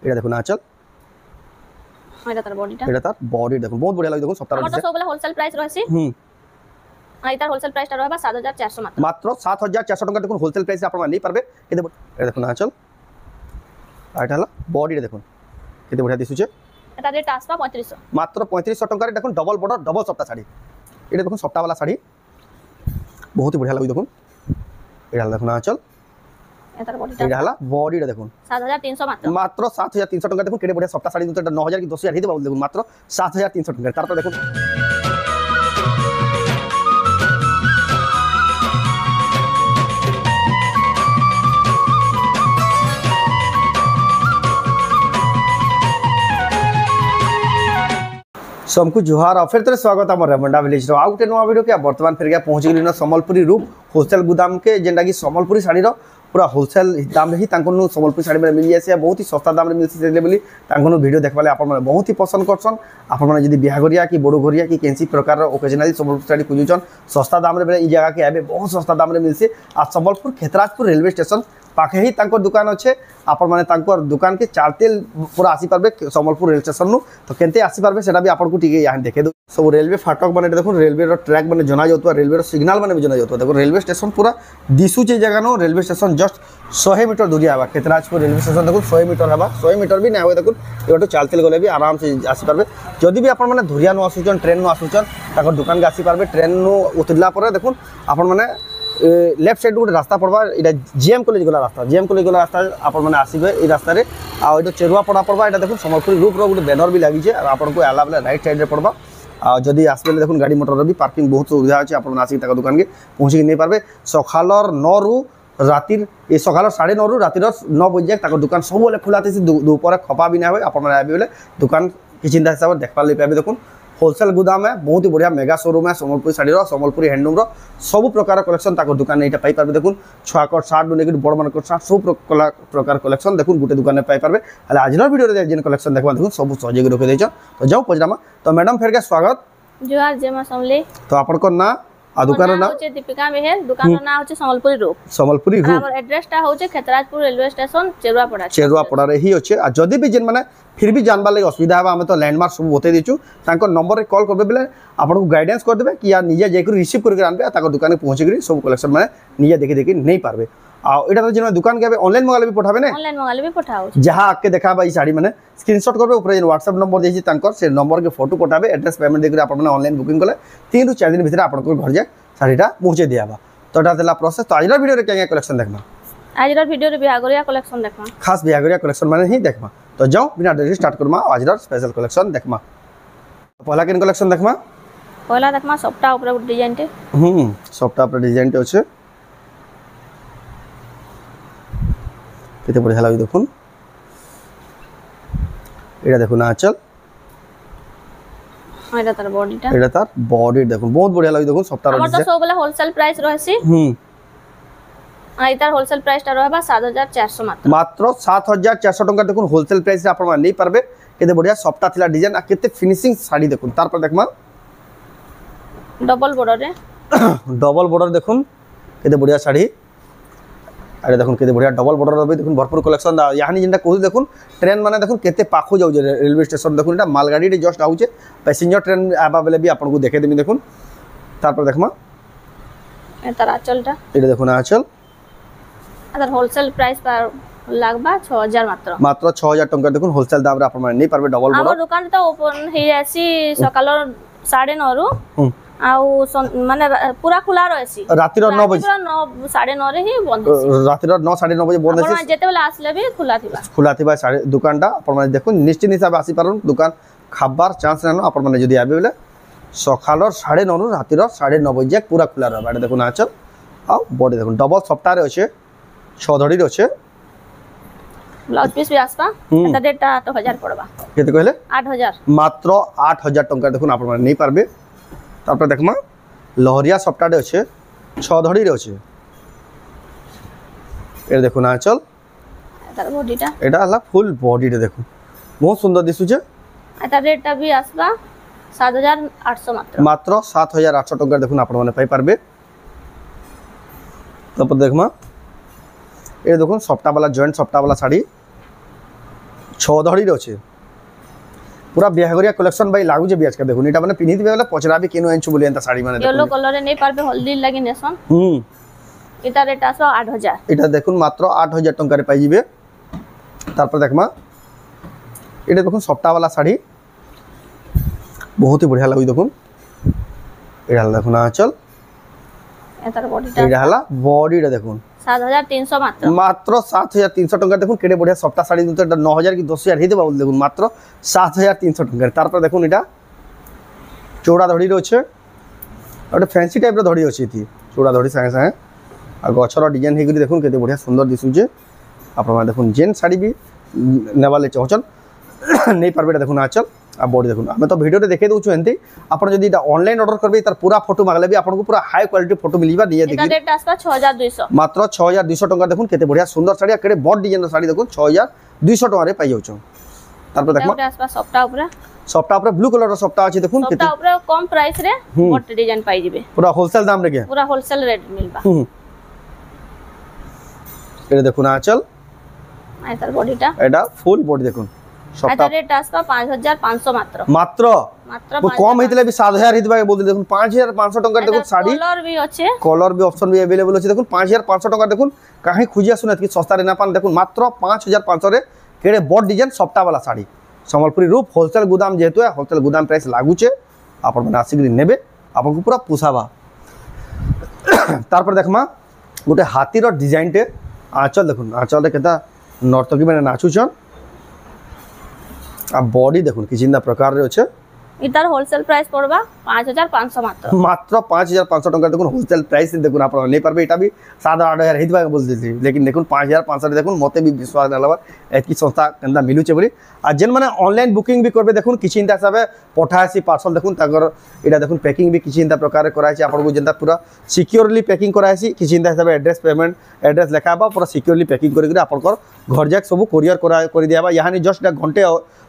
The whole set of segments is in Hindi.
এটা দেখুন আঁচল, এটা তার বডিটা, এটা তার বডি দেখুন বহুত বড়িয়া লাগে দেখুন সবটা আমার তো সবগুলা হোলসেল প্রাইস রয়েছে। আর এটার হোলসেল প্রাইসটা রহবা 7400 মাত্র, মাত্র 7400 টাকা দেখুন হোলসেল প্রাইসে আপনারা নিয়ে পারবে। কিন্তু এটা দেখুন আঁচল, আর এটা হলো বডিটা দেখুন কিন্তু বড়িয়া দিশুছে। এটা রেট আসবা 3500, মাত্র 3500 টাকায় দেখুন ডবল বর্ডার ডবল সফটা শাড়ি। এটা দেখুন সফটাওয়ালা শাড়ি বহুত বড়িয়া লাগে দেখুন। এটা দেখুন আঁচল, এটার বডিটা, এটা হলো বডিটা দেখুন 7300 মাত্র, মাত্র 7300 টাকা দেখুন। কেটে বড়িয়া সফটা শাড়ি কিন্তু এটা 9000 কি 10000 হিতে পাবো দেখুন মাত্র 7300 টাকা। তারপর দেখুন सबको जुहार और फिर स्वागत आम रेमंडा विलेज रो आउ गोटे नुआ वीडियो के बर्तमान फिर पहुँच गली सम्बलपुरी रूप होलसेल गुदाम के जेनटा कि सम्बलपुरी शाड़ी पूरा होलसेल दाम ही सम्बलपुरी शाड़ी में मिल जाए बहुत ही सस्ता दाम मिलती वीडियो देखा आप बहुत ही पसंद करसन। आपड़ी बिहाघरिया कि बड़घरिया कि कैंसी प्रकार ओकेजनाली सम्बलपुरी शाड़ी खोजुन सस्ता दाम जगह के आए बहुत सस्ता दाम मिलसी। आ सम्बलपुर खेतराजपुर रेलवे स्टेशन पाखे ही दुकान अच्छे आपण मैंने दुकान के चालते पूरा आसी पार्बे सम्बलपुर रेल स्टेशन तो केंते आसी पार्बे सेटा भी आपको यहाँ देखे दो। सब रेलवे फाटक मैंने देखो रेलवे ट्रैक मैंने जना जाता रेलवे सिग्नाल मैंने भी जना जाता देखो रेलवे स्टेशन पूरा दिशुचे जगह नो रेलवे स्टेशन जस्ट 100 मीटर दूरिया है खेतराजपुर रेलवे स्टेशन देखो 100 मीटर है 100 मीटर भी ना देखो ये चालते गले भी आराम से आसी पार्बे। जदि भी आप धुरिया नु आसुचन ट्रेन नु आसुचन दुकान के आसी पार्बे ट्रेन नु उतरला देखो आपण मैंने लेफ्ट साइड गोटे रास्ता पड़वा ये जीएम कॉलेज गला रास्ता जीएम कॉलेज गला रास्ता आपण मैंने आसबे ये रास्ता आउ चेरुआ पड़ा पड़वा ये देखो सम्बलपुरी रूप गोटे बैनर भी लगी आपको आला बेले राइट साइड पड़वा जदि आसबे देखो गाड़ी मोटर भी पार्किंग बहुत सुविधा अच्छे आप आसिक दुकान के पहुँचिक नहीं पार्बे। सकालर 9 रु रातिर ये सकाल 9:30 रु रातिर 9 बजे तक दुकान सब खुला थी दोपहर खपा भी ना हुए आप दुकान कि चिंता हिसाब से देखा पाए देखो होलसेल गुदाम है बहुत ही बढ़िया मेगा शोरूम है सम्बलपुरी शाड़ी सम्बलपुरी हैंडलूम सब प्रकार कलेक्शन देखुन यहाँ पाई पार्बे देखुन छुआकर सार्ट लेकिन बड़ मान सार्ट सब प्रकार कलेक्शन देखुन गोटे दुकान में पाई पार्बे। आज वीडियो जेन कलेक्शन देखा देखो सब सजेग रखी देछ तो जाओ पचरामा। तो मैडम फेर के स्वागत जोहार जय मां समले। तो आपन ना आ दुकान ना होचे दीपिका मेहर दुकान ना होचे सम्बलपुरी रूप सम्बलपुरी रूप हमर एड्रेस टा होचे खेतराजपुर रेलवे स्टेशन चेरुआ पड़ा रे ही अच्छे। आ जदि भी जेन माने फिर भी जानबा लगे असुविधा है आम तो लैंडमार्क सब बते दीचु नंबर रे कॉल करबे बेले आपको गाइडेंस कर देबे कि या निजे जाकर रिसीव करके आनबे ताको दुकान पहुंची कर सब कलेक्शन माने निजे देखि देखि नहीं पारबे। आ एटा तो जेन दुकान के ऑनलाइन मंगाले भी पठाबे ने ऑनलाइन मंगाले भी पठाओ जहां आके देखाबा ई साड़ी माने स्क्रीनशॉट करबे ऊपर जेन व्हाट्सएप नंबर देछि तांकर से नंबर के फोटो पठाबे एड्रेस पेमेंट देकर आप ऑनलाइन बुकिंग कले 3 रु 4 दिन भीतर आपको घर जाए शाड़ीटा पहुंचे दियाबा। तो एटा देला प्रोसेस। तो आजर वीडियो रे क्या कलेक्शन देखना आजर वीडियो रे बिहागरिया कलेक्शन देखमा खास बिहागरिया कलेक्शन माने ही देखमा। तो जाओ बिना देरी स्टार्ट करमा आजर स्पेशल कलेक्शन देखमा। पहला केन कलेक्शन देखमा पहला देखमा सफ्टा ऊपर डिजाइन टे सफ्टा ऊपर डिजाइन टे अछि केते बढ़िया लागी देखुन एटा देखुन आंचल एटा तार बॉडीटा एटा तार बॉडी देखुन बहुत बढ़िया लागी देखुन सफ्टा हमर तो सब वाला होलसेल प्राइस रहसी आ इतार होलसेल प्राइस टा रहबा 7400 मात्र 7400 टका देखुन होलसेल प्राइस रे आपण नहीं पारबे। केते बढ़िया सफ्टा थिला डिजाइन आ केते फिनिशिंग साड़ी देखुन तार पर देखमा डबल बॉर्डर देखुन केते बढ़िया साड़ी अरे देखुन केते बढ़िया डबल बॉर्डर भी देखुन भरपूर कलेक्शन यानी जेनटा कहू देखुन ट्रेन माने देखुन केते पाखु जाउ रेलवे स्टेशन देखुन एटा मालगाड़ी रे जस्ट आउचे पैसेंजर ट्रेन आबा बेले भी आपन को देखे देमी देखुन तार पर देखमा एतार आंचलटा एटा देखुन आंचल अदर होलसेल प्राइस पर लागबा 6000 मात्र 6000 टका देखुन होलसेल दाम रे आपण नहीं पारबे डबल बॉर्डर। हमर दुकान तो ओपन हे आसी सकाल 9:30 रु आउ माने पूरा खुला रहसी रातिर 9 बजे 9:30 रे ही बंद होसी रातिर 9 9:30 बजे बंद होसी जेते बेला आसले भी खुला थिबा साड़ी दुकानटा आपण माने देखुन निश्चित हिसाब आसी पारन दुकान खाबार चांस रहनो आपण माने जदी आबे बेले सकाल 9:30 रु रातिर 9:30 बजे पूरा खुला रहबा। देखुन आंचल आ बॉडी देखुन डबल सफ्टा रे अछि 6 धड़ी रे अछि ब्लाउज पीस भी आसपा एटा डेटा 8000 पड़बा केते कहले 8000 मात्र 8000 टका देखुन आपण माने नहीं पारबे। तापर देखमा लहरिया सफ्टा रे अछि 6 धड़ी रे अछि ए देखुन आंचल एटा बॉडीटा एटा हला फुल बॉडी रे देखुन बहुत सुंदर दिसुचे एटा रेटटा भी आसबा 7800 मात्र 7800 टका देखुन आपण माने पाई पारबे। तापर देखमा ए देखुन सफ्टा वाला जॉइंट सफ्टा वाला साड़ी छः धड़ी अच्छे पूरा बिहाघरिया कलेक्शन भाई लागुचे भी आजकल देखो एटा माने पिन्ही दिबे वाला पचरा भी केनो एंचु बोली एंता साड़ी माने येलो कलर रे नै पारबे हल्दी लागि नेसन एटा रेट आसो 8000 एटा देखुन मात्र 8000 टंका रे पाई जिबे तारपर देखमा एटा देखुन सप्ताह वाला साड़ी बहुत ही बढ़िया लागु देखुन एटा देखुन आंचल एतार बॉडीटा एटा हला बॉडीटा देखुन 7300 मात्र मात्र 7300 टंका देखुन केडे बढ़िया सप्ताह साड़ी तो 9000 की 10000 हे देबा देखुन मात्र 7300 टंका तारपर देखुन एटा चौड़ा धड़ी रो छे ओटे फैंसी टाइप रो धड़ी अछि थी चौड़ा धड़ी संगे संगे आ गछर डिजाइन हे देखुन केते बढ़िया सुंदर दिसुचे आपण देखुन जेन साड़ी भी नेवाले चाहचन नहीं पारबे देखुन आचल आ बॉडी देखुन हमें तो वीडियो रे देखे दउछु एंती आपण जदी ऑनलाइन ऑर्डर करबे तार पूरा फोटो मागले भी आपन को पूरा हाई क्वालिटी फोटो मिलिबा दिए देखि एटा रेट आसबा 6200 मात्र 6200 टंका देखुन केते बढ़िया सुंदर साड़ी आ केडे बॉड डिजाइन साड़ी देखुन 6200 टंका रे पाई जाउछु तारपर देखमा एटा आसबा सप्ताह ऊपर ब्लू कलर रो सप्ताह अछि देखुन केते सप्ताह ऊपर कम प्राइस रे बॉड डिजाइन पाई जिबे पूरा होलसेल दाम रे के पूरा होलसेल रेट मिलबा एटा देखुन आचल एतार बॉडीटा एटा फुल बॉडी देखुन एटा रेट आसबा 5500 मात्र मात्र वो कम हेतले भी 7000 हितबा के बोलते देखुन 5500 टंका देखुन साड़ी कलर भी अच्छे कलर भी ऑप्शन भी अवेलेबल अछि देखुन 5500 टंका देखुन काहे खुजिया सुनत कि सस्ता रे ना पान देखुन मात्र 5500 रे केडे बॉड डिजाइन सप्ताह वाला साड़ी संबलपुरी रूप होलसेल गोदाम जेहेतु है होलसेल गोदाम प्राइस लागुचे आपण माने आसिक नेबे आपन को पूरा पुसाबा तारपर देखमा गोटे हाथी रो डिजाइन टे आंचल देखुन आंचल रे केता नर्तकी माने नाचुछन आ बॉडी देखुन कि जिंदा प्रकार रे अछि इतार होलसेल प्राइस पड़बा 5500 मात्र मात्र 5500 टंका देखुन होलसेल प्राइस देखुन आप नहीं पारबे एटा भी 7-8000 हितबा बोल देती लेकिन देखुन 5500 देखुन मते भी विश्वास ना लबर एतकी संस्था कंदा मिलुचे बोली आ जेन माने ऑनलाइन बुकिंग भी करबे देखुन किछि इंता हिसाबे पठासी पार्सल देखुन तागर एटा देखुन पैकिंग भी किछि इंता प्रकार कराइछि आपन को जेंता पूरा सिक्योरली पैकिंग कराइछि किछि इंता हिसाबे एड्रेस पेमेंट एड्रेस लेखाबा पूरा सिक्योरली पैकिंग करि आपन घर जाक सब कोरियर करि दियाबा यानी जस्ट घंटे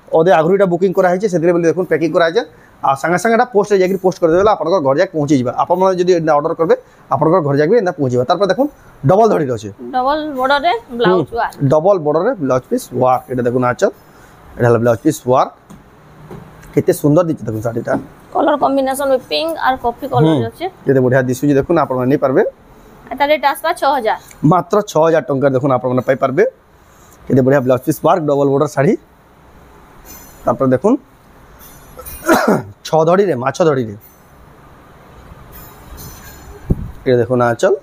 ओदे आगुरीटा बुकिंग करा है से बोली देखुन पैकिंग करा है आ संगे संगे पोस्ट जाकर पोस्ट कर देला आपन घर जाक पहुँची जाबा आपन माने जदी ऑर्डर करबे आपन घर जाक भी एना पहुँची जाबा तारपर देखुन डबल धड़ी रहछे डबल बॉर्डर रे ब्लाउज वार डबल बॉर्डर रे ब्लाउज पीस वार एटा देखुन आचल एटा ब्लाउज पीस वार केते सुंदर दिछ देखुन साड़ीटा कलर कॉम्बिनेशन में पिंक और कॉफी कलर रहछे केते बढ़िया दिसु जे देखुन आपन नहीं पारबे एटा रेट आसबा 6000 मात्र 6000 टंका देखुन आपन पाई पारबे केते बढ़िया ब्लाउज पीस वार डबल बॉर्डर साड़ी तापर देखुन 6 धड़ी रे माछ धड़ी रे ये देखुन आंचल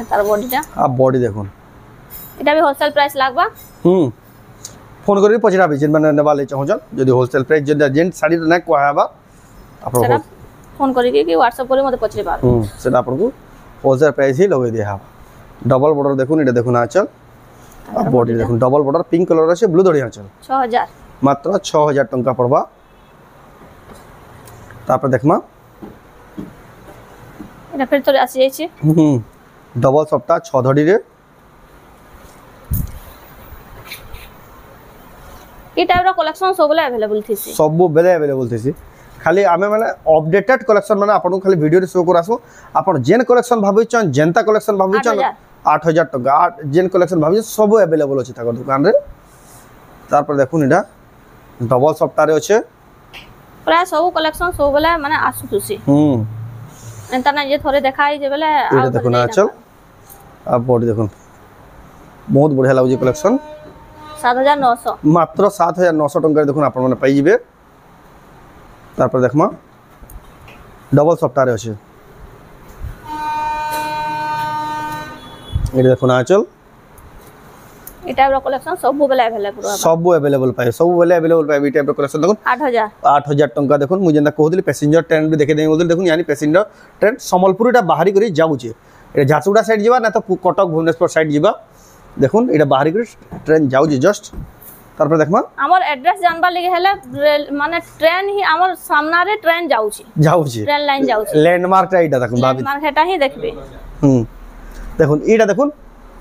तार बॉडीटा आ बॉडी देखुन एटा भी होलसेल प्राइस लागबा फोन करी पचरा भी जेन माने नेबाले चाहजन जदी होलसेल प्राइस जेन साड़ी ना कहबा आपन फोन करी कि व्हाट्सएप करी मते पचरे बार सेटा आपन को होलसेल प्राइस ही लगे दिया डबल बॉर्डर देखुन एटा देखुन आंचल आ बॉडी देखुन डबल बॉर्डर पिंक कलर আছে ब्लू धड़ी आंचल 6000 मात्र 6000 टंका पड़बा तापर देखमा एटा फिर तो आसी जाई छी डबल सप्ताह 6 धड़ी रे ई टाइप रो कलेक्शन सब बेले अवेलेबल थिसी सब बेले अवेलेबल थिसी खाली आमे माने अपडेटेड कलेक्शन माने आपन खाली वीडियो रे शो करासो आपन जेन कलेक्शन भाबिचन जेनता कलेक्शन भाबिचन 8000 टका जेन कलेक्शन भाबी सब अवेलेबल अछि ताकर दुकान रे तारपर देखुन एटा डबल सप्ताह रे अछि प्राय सब कलेक्शन सब बेले माने आसुथुसी एंता ना जे थोरे देखाई जे बेले एटा देखुन आचल आ बॉडी देखुन बहुत बढ़िया लागु जे कलेक्शन 7900 मात्र 7900 टका देखुन आपन माने पाई जिबे तारपर देखमा डबल सप्ताह रे अछि एटा देखुन आचल ई टाइप रो कलेक्शन सब बेले अवेलेबल रहबा सब अवेलेबल पाए सब बेले अवेलेबल पाए ई टाइप रो कलेक्शन देखुन 8000 टंका देखुन मु जेना कहउतली पैसेंजर ट्रेन भी देखे देई बोलते देखुन यानी पैसेंजर ट्रेन संबलपुरटा बाहरी करी जाउचे ए झारसुगुड़ा साइड जीवा ना तो कटक भुवनेश्वर साइड जीवा देखुन एटा बाहरी करी ट्रेन जाउचे जस्ट तारपर देखमा हमर एड्रेस जानबा लागि हेले माने ट्रेन ही हमर सामना रे ट्रेन जाउची ट्रेन लाइन जाउची लैंडमार्क टा एटा देखुन भाभी लैंडमार्क हेटा ही देखबे देखुन एटा देखुन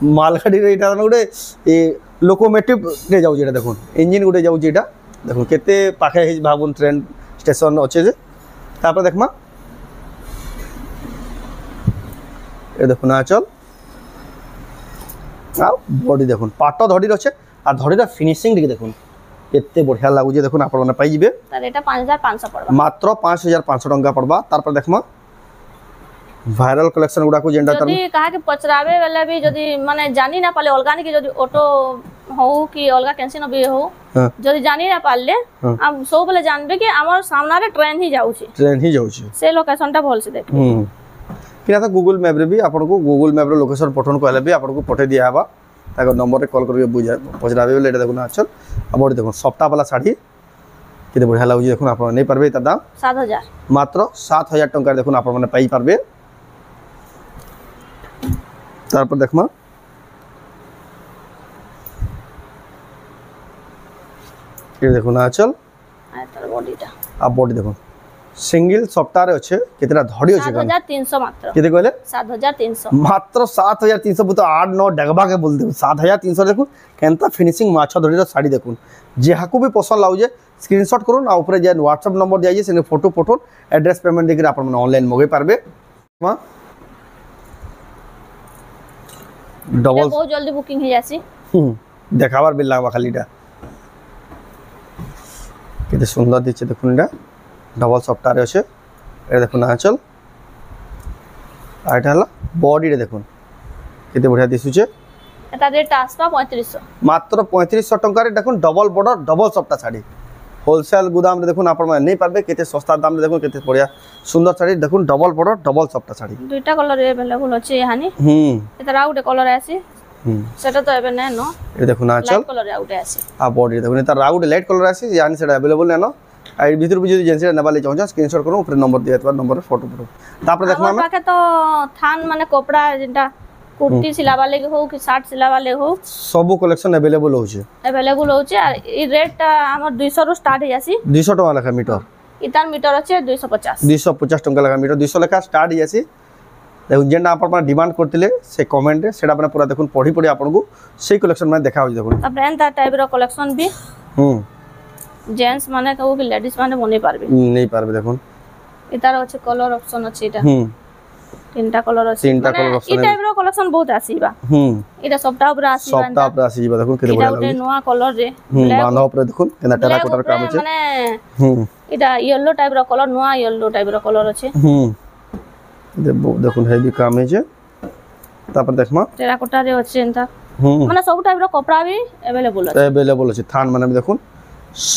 मालगाड़ी रे एटा गोटे ए लोकोमोटिव रे जाउची एटा देखुन इंजन गोटे जाउची एटा देखुन केते पाखे हे भाबुन ट्रेन स्टेशन अच्छे जे तापर देखमा ए देखुन आचल आ बॉडी देखुन पाट धड़ी रछे আর ধড়ির ফিনিশিং টিকে দেখুন কেতে বঢ়িয়া লাগুছে দেখুন আপন মানে পাই যাবে তার এটা 5500 পড়বা মাত্র 5500 টঙ্কা পড়বা তারপর দেখমা ভাইরাল কালেকশন গুড়াকু যেটা যদি কাহাকে পচরাবে বেলে भी যদি মানে জানি না পালে অলগা কি যদি অটো হউ কি অলগা কেনসিন বি হউ যদি জানি না পারলে আম সব বলে জানবে কি আমার সামনারে ট্রেন হি যাଉଛି সে লোকেশনটা ভলসে দেখ কিনা তো গুগল ম্যাপ রে भी आपको गुगल मैप रे लोकेशन पठन कहले भी आपको पठे दिया हबा ताको नंबर रे कॉल करके बुझा पचराबे बेले एटा देखुन आचल अब देखो सप्ताह वाला साड़ी केते बढ़िया लागु देखुन आप नहीं पारबे तार दाम 7000 मात्र 7000 टंका देखुन आप माने पाई पारबे तारपर देखमा ये देखो ना चल आयतर बॉडीटा अब बॉडी देखो सिंगल सप्ताह रे अछि केतना धड़ी अछि 7300 मात्र केते कहले 7300 मात्र 7300 तो 8 9 डगबा के बोल दे 7300 देखो केनता फिनिशिंग माछा धड़ी रो साड़ी देखो जे हाकू भी पसंद लाउ जे स्क्रीनशॉट करून आ ऊपर जे व्हाट्सएप नंबर दिया जे से फोटो फोटो एड्रेस पेमेंट देके आपन ऑनलाइन मगे पारबे डबल बहुत जल्दी बुकिंग हो जासी देखाबार बिल लागबा खालीटा केते सुंदर दिचे देखुन एटा डबल सफ्टवेयर আছে এটা দেখুন আঁচল আর এটা হলো বডি রে দেখুন কেতে বঢ়িয়া দিসুছে এটা রেট আসবা 3500 মাত্র 3500 টাকারে দেখুন ডবল বর্ডার ডবল সফটা শাড়ি হোলসেল গুদাম রে দেখুন আপন মানে নেই পারবে কেতে সস্তা দাম রে দেখুন কেতে বঢ়িয়া সুন্দর শাড়ি দেখুন ডবল বর্ডার ডবল সফটা শাড়ি দুইটা কালার अवेलेबल আছে এহানি এটা আউটে কালার আছে সেটা তো এবে নেন এই দেখুন আঁচল লাইট কালার আউটে আছে আর বডি দেখুন এটা রাউট লাইট কালার আছে জানি সেটা अवेलेबल নেন আর ভিতর যদি জেন্সের নেবালে চাও স্ক্রিনশট করুন উপরে নম্বর দিয়ে দেবা নম্বরে ফটো ফটো তারপরে দেখো আমার পাকে তো থান মানে কপড়া যেটা কুর্তি সিলাবা লাগি হোক কি শার্ট সিলাবা লাগি হোক সব কালেকশন अवेलेबल होছে अवेलेबल होছে আর এই রেটটা আমার 200 ରୁ স্টার্ট হই আসি 200 টাকা লেখা মিটার ইতান মিটার আছে 250 250 টাকা লেখা মিটার 200 লেখা স্টার্ট হই আসি দেখুন যেটা আপনারা ডিমান্ড করতিলে সে কমেন্টে সেটা আপনি পুরা দেখুন পড়ি পড়ি আপনাকে সেই কালেকশন মানে দেখা হই দেখুন তারপরে এন্তা টাইপের কালেকশন भी জেন্টস মানে কেউ কি লেডিস মানে বনে পারবে নেই পারবে দেখুন এটার আছে কালার অপশন আছে এটা তিনটা কালার আছে তিনটা কালার অপশন এই টাইপের কালেকশন বহুত আসিবা এটা সবটা উপরে আসিবা সবটা উপরে আসিবা দেখুন কেতে বড় লাগে এটা নয়া কালার রে বাঁধা উপরে দেখুন কেনা টেরাকোটার কাম আছে মানে এটা ইয়েলো টাইপের কালার নয়া ইয়েলো টাইপের কালার আছে দেখুন হেভি কাম আছে তারপর দেখমা টেরাকোটা রে আছে এন্তা মানে সব টাইপের কপড়া भी अवेलेबल আছে থান মানে দেখুন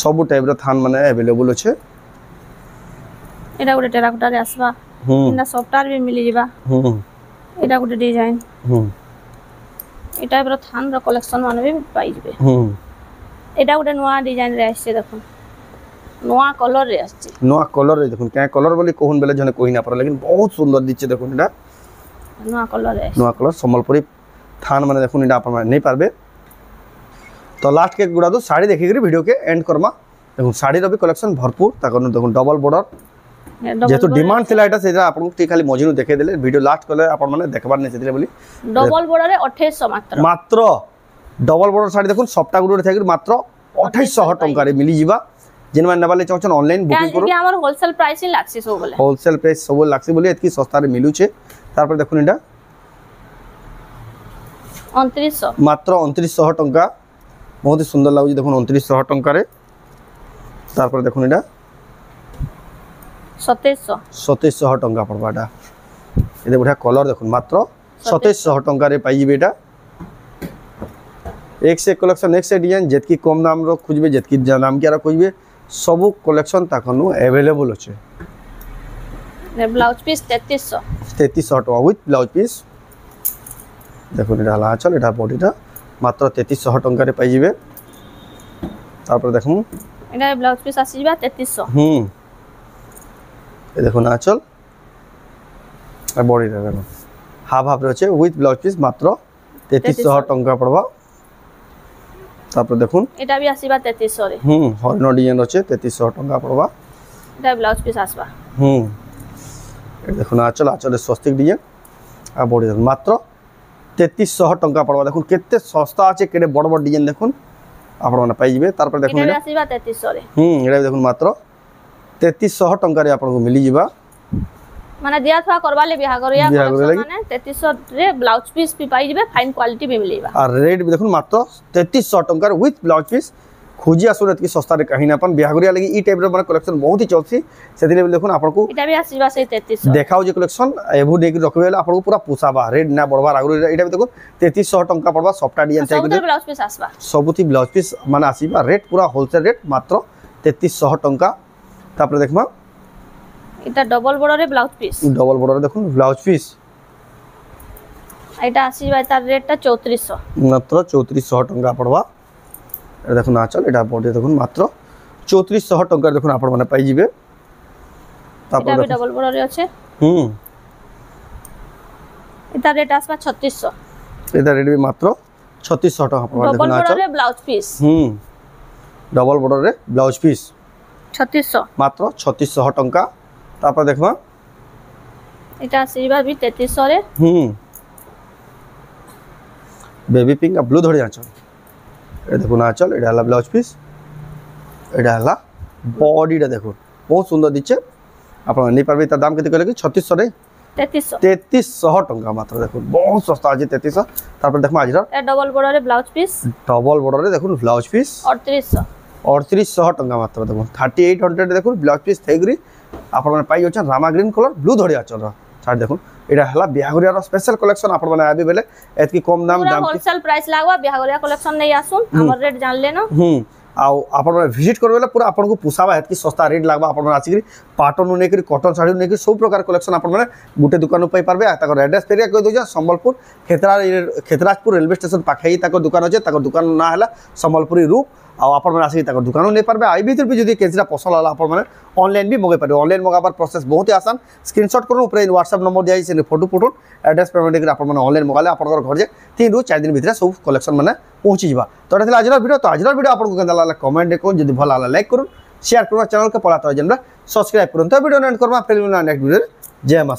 সব টাইপের থান মানে अवेलेबल আছে এটা গোটে টেরাকোটা রে আসবা ইনা সফটওয়্যার भी মিলি যাবা এটা গোটে ডিজাইন এই টাইপের থান র কালেকশন মানে भी পাই যাবে এটা গোটে নয়া ডিজাইন রে আসছে দেখুন নয়া কলর রে আসছে নয়া কলর রে দেখুন কে কলর বলি কোন বেলে জনে কই না পারে लेकिन बहुत सुंदर দিচ্ছে দেখুন এটা নয়া কলর রে নয়া কলর সম্বলপুরি থান মানে দেখুন এটা আপনারা नहीं পারবে तो लास्ट के गुड़ा दो साड़ी देखी वीडियो के एंड करमा देखो साड़ी रो भी कलेक्शन भरपूर ताको देखो डबल बॉर्डर जेतो डिमांड थिला एटा सेटा आपन को खाली मजिनु देखे देले वीडियो लास्ट कले आपन माने देखबार नै सेतिले बोली डबल बॉर्डर 2800 मात्र डबल बॉर्डर साड़ी देखुन सप्ताह गुडो थाकी मात्र 2800 टंका रे मिली जिबा जिन माने नबाले चाहछन ऑनलाइन बुकिंग करो कि हमर होलसेल प्राइस ही लागसी सब बोले होलसेल प्राइस सब लागसी बोली एतकी सस्ता रे मिलु छे तारपर देखुन एटा 2900 मात्र 2900 टंका बहुत ही सुंदर लागु देखुन 2900 टंका रे तारपर देखुन एटा 2700 टंका पड़बाटा एदे बढ़िया कलर देखुन मात्र 2700 टंका रे पाई जेबे एटा एक से कलेक्शन एक से डिजाइन जेतकी कम दाम रो खोजबे जेतकी दाम के खोजबे सब कलेक्शन ताकनु अवेलेबल अछि ब्लाउज पीस 3300 टका विथ ब्लाउज पीस देखुन एटा हला चल एटा बॉडीटा मात्र 3300 टंका रे पाई जेबे तारपर देखमु एटा ब्लाउज पीस आसीबा 3300 ए देखो ना चल आ बॉडी रे देखो हाफ हाफ रे विथ ब्लाउज पीस मात्र 3300 टंका पड़बा तापर देखुन एटा भी आसीबा 3300 रे हरिनो डिजाइन अछि 3300 टंका पड़बा एटा ब्लाउज पीस आसबा ए देखो ना चल आचल स्वस्तिक डिजाइन आ बॉडी मात्र 3300 टंका पड़बा देखुन केते सस्ता अछि केडे बड़ बड़ डिजाइन देखुन आपण माने पाई जिबे तापर देखुन एटा आसीबा 3300 रे एटा देखुन मात्र 3300 टंका रे आपण को मिली जिबा माने दिया थवा करबा ले बिहागरिया बिहाघरिया कलेक्शन माने 3300 रे ब्लाउज पीस भी पाई जिबे फाइन क्वालिटी भी मिलेबा और रेट भी देखुन मात्र 3300 टंकार विथ ब्लाउज पीस खोजी आसुन एतकी सस्ता रे कहीं ना अपन बिहागरिया लगी ई टाइप रो माने कलेक्शन बहुत ही चलसी सेति ले देखुन आपन को एटा भी आसीबा से 3300 देखाओ जे कलेक्शन एभु देख रखबे आपन को पूरा पोसाबा रेट ना बढ़वा आगु एटा भी देखुन 3300 टंका पड़बा सॉफ्ट डिजाइन सब ब्लाउज पीस आसबा सबुती ब्लाउज पीस माने आसीबा रेट पूरा होलसेल रेट मात्र 3300 टंका तापर देखमा এটা ডবল বর্ডারে ব্লাউজ পিস डबल बॉर्डर देखुन ब्लाउज पीस এটা আসিবা তার রেটটা 3400 मात्र 3400 टंका पड़वा ए देखुन आचल एटा बॉडी देखुन मात्र 3400 टंका देखुन आपण माने पाई जिवे এটা भी डबल बॉर्डर আছে এটা রেট আসবা 3600 एटा रेट भी मात्र 3600 टंका पड़वा डबल देखुन आचल border blouse piece double border रे ब्लाउज पीस 3600 मात्र 3600 टंका तापर देखमा এটা আসিবা भी 3300 রে बेबी पिंक आ ब्लू धड़ी आंचल ए देखुन आंचल एटा हला ब्लाउज पीस एटा हला बॉडीटा देखुन बहुत सुंदर दिचे आपण नै पारबे त दाम केते कहले कि 3600 रे 3300 टंका मात्र देखुन बहुत सस्ता अछि 3300 तापर देखमा आजिरा এটা डबल बॉर्डर रे ब्लाउज पीस डबल बॉर्डर रे देखुन ब्लाउज पीस 3800 3800 टंका मात्र देखुन 3800 देखुन ब्लाउज पीस थैगरी आपण माने पाई होछन रामा ग्रीन कलर ब्लू धड़ी आंचल रा छाड़ देखुन एटा हला बिहागरिया रो स्पेशल कलेक्शन आपण माने आबे बेले एतकी कम दाम पूरा होलसेल प्राइस लागवा बिहागरिया कलेक्शन नै आसुन हमर रेट जान लेनो आउ आपण माने विजिट करबेला पूरा आपण को पुसाबा एतकी सस्ता रेट लागबा आपण माने आसी पाटन ने करी कॉटन साड़ी ने सब प्रकार कलेक्शन आपण माने गुटे दुकान पाई पारबे ताको एड्रेस पेरिया कह दोजा संबलपुर खेतराजपुर रेलवे स्टेशन पाखै ताको दुकान अछि ताको दुकान ना हला संबलपुरी रूप आ आपण माने आसी ताको दुकान नै पारबे आई भीतर भी जदी केजरा पसंद आला आपण माने ऑनलाइन भी मगे पारे ऑनलाइन मगाबार प्रोसेस बहुत ही आसान स्क्रीनशॉट करू ऊपर व्हाट्सएप नंबर दिया छै फोटो फोटो एड्रेस पेमेंट कर आपण माने ऑनलाइन मगाले आपण घर जे 3 रु 4 दिन भीतर सब कलेक्शन माने पहुंची जिबा तो एटा आज वीडियो तो आज वीडियो आपण को केनला लागला कमेंट देखो जदी भल लागला लाइक करू शेयर करू चैनल के पला तो जनरा सब्सक्राइब करू तो वीडियो एंड करबा फिर नेक्स्ट वीडियो जय मां।